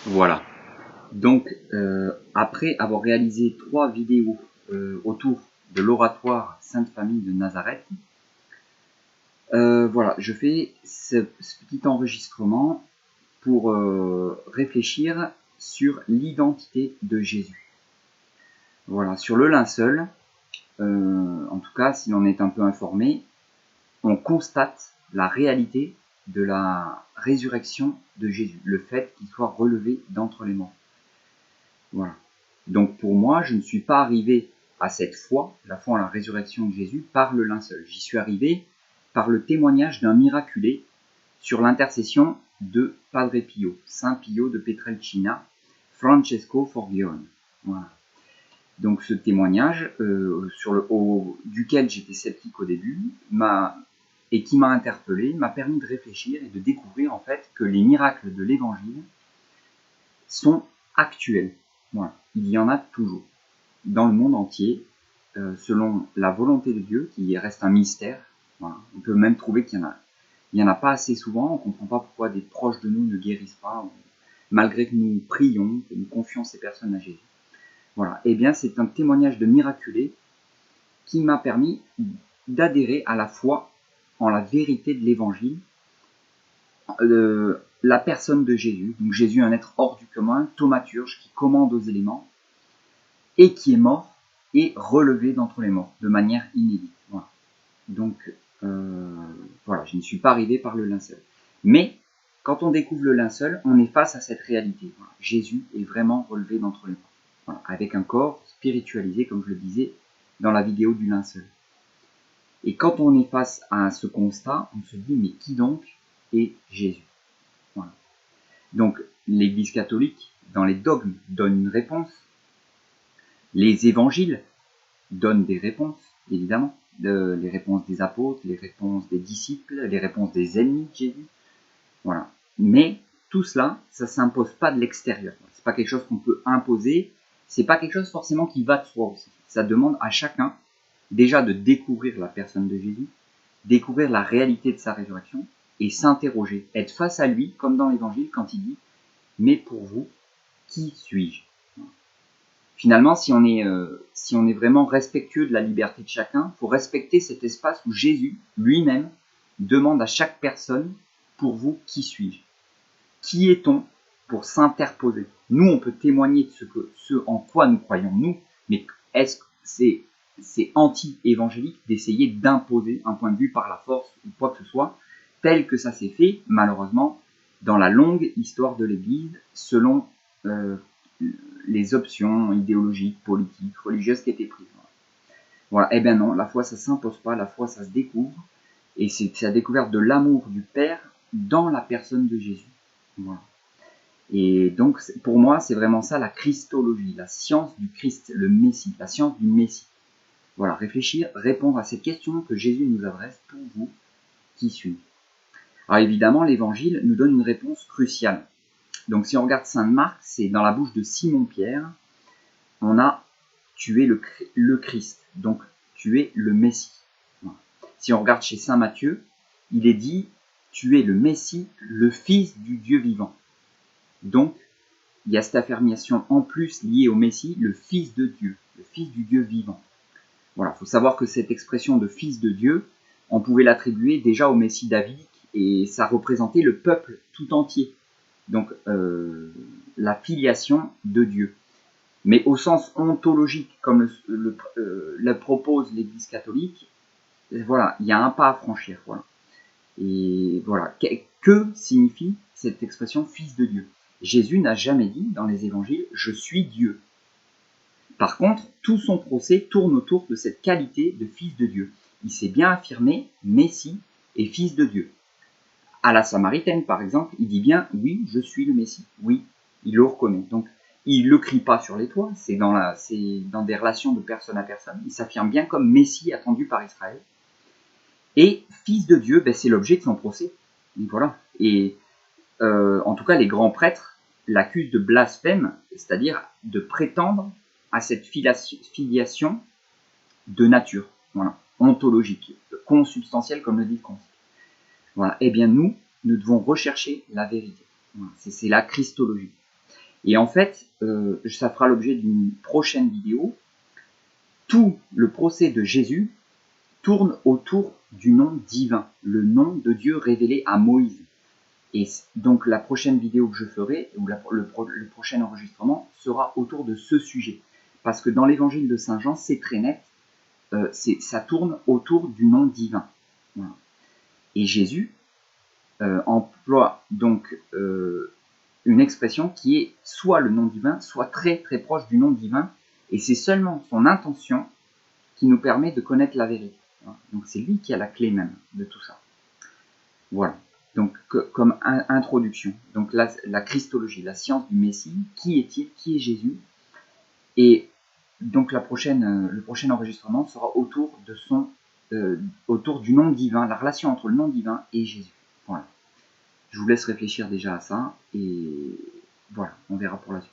Voilà. Donc, après avoir réalisé 3 vidéos autour de l'oratoire Sainte Famille de Nazareth, voilà, je fais ce petit enregistrement pour réfléchir sur l'identité de Jésus. Voilà, sur le linceul, en tout cas, si l'on est un peu informé, on constate la réalité de la résurrection de Jésus, le fait qu'il soit relevé d'entre les morts. Voilà. Donc pour moi, je ne suis pas arrivé à cette foi, la foi en la résurrection de Jésus, par le linceul. J'y suis arrivé par le témoignage d'un miraculé sur l'intercession de Padre Pio, Saint Pio de Pietrelcina, Francesco Forgione. Voilà. Donc ce témoignage, duquel j'étais sceptique au début, et qui m'a interpellé, m'a permis de réfléchir et de découvrir en fait que les miracles de l'Évangile sont actuels. Voilà. Il y en a toujours, dans le monde entier, selon la volonté de Dieu, qui reste un mystère. Voilà. On peut même trouver qu'il n'y en a pas assez souvent, on ne comprend pas pourquoi des proches de nous ne guérissent pas, malgré que nous prions, que nous confions ces personnes à Jésus. Voilà. Eh bien, c'est un témoignage de miraculé qui m'a permis d'adhérer à la foi en la vérité de l'Évangile, la personne de Jésus. Donc Jésus, un être hors du commun, thaumaturge, qui commande aux éléments, et qui est mort et relevé d'entre les morts, de manière inédite. Voilà. Donc, voilà, je ne suis pas arrivé par le linceul. Mais, quand on découvre le linceul, on est face à cette réalité. Voilà. Jésus est vraiment relevé d'entre les morts. Voilà. Avec un corps spiritualisé, comme je le disais dans la vidéo du linceul. Et quand on est face à ce constat, on se dit, mais qui donc est Jésus? Voilà. Donc, l'Église catholique, dans les dogmes, donne une réponse. Les évangiles donnent des réponses, évidemment. Les réponses des apôtres, les réponses des disciples, les réponses des ennemis de Jésus. Voilà. Mais tout cela, ça ne s'impose pas de l'extérieur. C'est pas quelque chose qu'on peut imposer. C'est pas quelque chose forcément qui va de soi aussi. Ça demande à chacun déjà de découvrir la personne de Jésus, découvrir la réalité de sa résurrection et s'interroger, être face à lui, comme dans l'Évangile, quand il dit « Mais pour vous, qui suis-je » Finalement, si on est vraiment respectueux de la liberté de chacun, il faut respecter cet espace où Jésus, lui-même, demande à chaque personne « Pour vous, qui suis-je » Qui est-on pour s'interposer? Nous, on peut témoigner de ce en quoi nous croyons, nous, mais est-ce que c'est anti-évangélique d'essayer d'imposer un point de vue par la force ou quoi que ce soit, tel que ça s'est fait, malheureusement, dans la longue histoire de l'Église, selon les options idéologiques, politiques, religieuses qui étaient prises. Voilà. Eh bien non, la foi, ça ne s'impose pas, la foi, ça se découvre, et c'est la découverte de l'amour du Père dans la personne de Jésus. Voilà. Et donc, pour moi, c'est vraiment ça la christologie, la science du Christ, le Messie, la science du Messie. Voilà, réfléchir, répondre à cette question que Jésus nous adresse, pour vous, qui suis-je? Alors évidemment, l'Évangile nous donne une réponse cruciale. Donc si on regarde Saint Marc, c'est dans la bouche de Simon-Pierre, on a « tu es le Christ », donc tu es le Messie. Voilà. Si on regarde chez Saint Matthieu, il est dit « tu es le Messie, le Fils du Dieu vivant ». Donc, il y a cette affirmation en plus liée au Messie, le Fils de Dieu, le Fils du Dieu vivant. Voilà, il faut savoir que cette expression de Fils de Dieu, on pouvait l'attribuer déjà au Messie davidique, et ça représentait le peuple tout entier. Donc, la filiation de Dieu. Mais au sens ontologique, comme le propose l'Église catholique, voilà, il y a un pas à franchir. Voilà. Et voilà, que signifie cette expression Fils de Dieu? Jésus n'a jamais dit dans les évangiles « je suis Dieu ». Par contre, tout son procès tourne autour de cette qualité de Fils de Dieu. Il s'est bien affirmé Messie et Fils de Dieu. À la Samaritaine, par exemple, il dit bien « oui, je suis le Messie ». Oui, il le reconnaît. Donc, il ne le crie pas sur les toits, c'est dans des relations de personne à personne. Il s'affirme bien comme Messie attendu par Israël. Et Fils de Dieu, c'est l'objet de son procès. Et voilà. Et en tout cas, les grands prêtres l'accusent de blasphème, c'est-à-dire de prétendre à cette filiation de nature, voilà, ontologique, consubstantielle, comme le dit le Concile. Voilà. Eh bien, nous devons rechercher la vérité. Voilà. C'est la christologie. Et en fait, ça fera l'objet d'une prochaine vidéo. Tout le procès de Jésus tourne autour du nom divin, le nom de Dieu révélé à Moïse. Et donc la prochaine vidéo que je ferai, ou le prochain enregistrement, sera autour de ce sujet. Parce que dans l'évangile de Saint Jean, c'est très net, ça tourne autour du nom divin. Voilà. Et Jésus emploie donc une expression qui est soit le nom divin, soit très très proche du nom divin, et c'est seulement son intention qui nous permet de connaître la vérité. Donc c'est lui qui a la clé même de tout ça. Voilà. Donc comme introduction, donc la christologie, la science du Messie, qui est-il, qui est Jésus? Et donc le prochain enregistrement sera autour du nom divin, la relation entre le nom divin et Jésus. Voilà. Je vous laisse réfléchir déjà à ça, et voilà, on verra pour la suite.